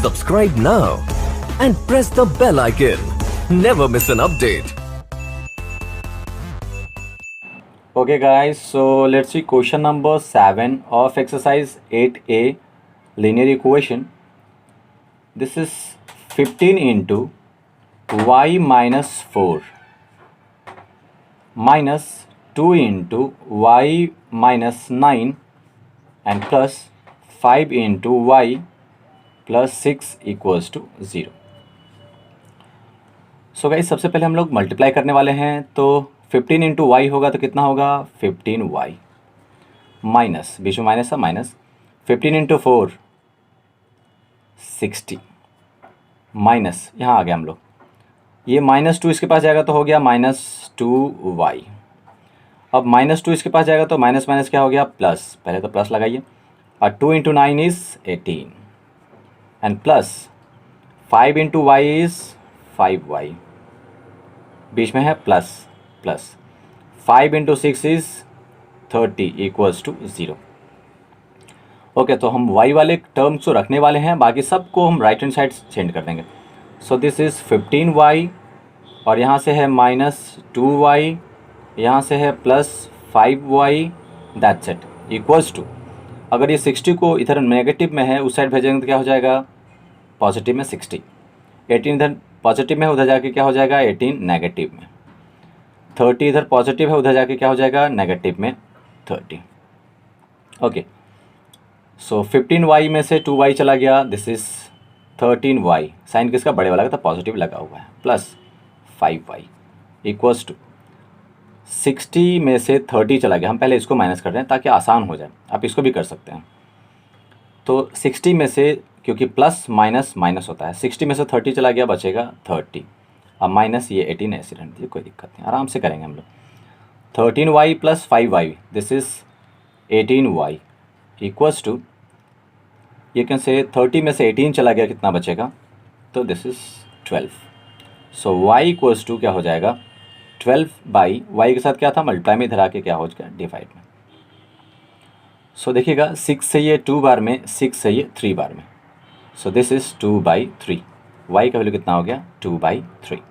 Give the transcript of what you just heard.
Subscribe now and press the bell icon. Never miss an update. Okay guys, so let's see question number 7 of exercise 8a linear equation. This is 15 into y minus 4 minus 2 into y minus 9 and plus 5 into y plus 6 equals to 0. So guys सबसे पहले हम लोग multiply करने वाले हैं, तो 15 into Y होगा तो कितना होगा 15y माइनस, बीच में माइनस है, माइनस 15 इंटू 4 60 माइनस, यहाँ आ गया हम लोग, ये -2 इसके पास जाएगा तो हो गया -2y. अब -2 इसके पास जाएगा तो माइनस माइनस क्या हो गया प्लस, पहले तो प्लस लगाइए, और 2 into 9 is 18 and plus 5 into y is 5y, बीच में है plus plus 5 into 6 is 30 equals to 0. Okay, तो हम y वाले टर्म्स को रखने वाले हैं, बाकी सबको हम राइट हैंड साइड चेंज कर देंगे. सो दिस इज़ 15y और यहाँ से है -2y, यहाँ से है +5y, that's it, equals to, अगर ये 60 को इधर नेगेटिव में है उस साइड भेजेंगे तो क्या हो जाएगा पॉजिटिव में 60, 18 इधर पॉजिटिव में, उधर जाके क्या हो जाएगा 18 नेगेटिव में, 30 इधर पॉजिटिव है, उधर जाके क्या हो जाएगा नेगेटिव में 30. ओके, सो 15y में से 2y चला गया, दिस इज़ 13y, साइन किसका बड़े वाला का तो पॉजिटिव लगा हुआ है, प्लस 5y इक्वल्स टू 60 में से 30 चला गया, हम पहले इसको माइनस कर रहे हैं ताकि आसान हो जाए, आप इसको भी कर सकते हैं. तो 60 में से, क्योंकि प्लस माइनस माइनस होता है, 60 में से 30 चला गया, बचेगा 30, अब माइनस ये 18 ऐसे रहने दीजिए, कोई दिक्कत नहीं, आराम से करेंगे हम लोग. 13y plus 5y, this is 18y equals to, ये कैन से 30 में से 18 चला गया, कितना बचेगा, तो this is 12. So y equals to क्या हो जाएगा 12 बाई, y के साथ क्या था मल्टीप्लाई में, इधर आके क्या हो जाएगा डिवाइड में. सो देखिएगा 6 से ये 2 बार में, 6 से ये 3 बार में, सो दिस इज़ 2/3, y का वैल्यू कितना हो गया 2/3.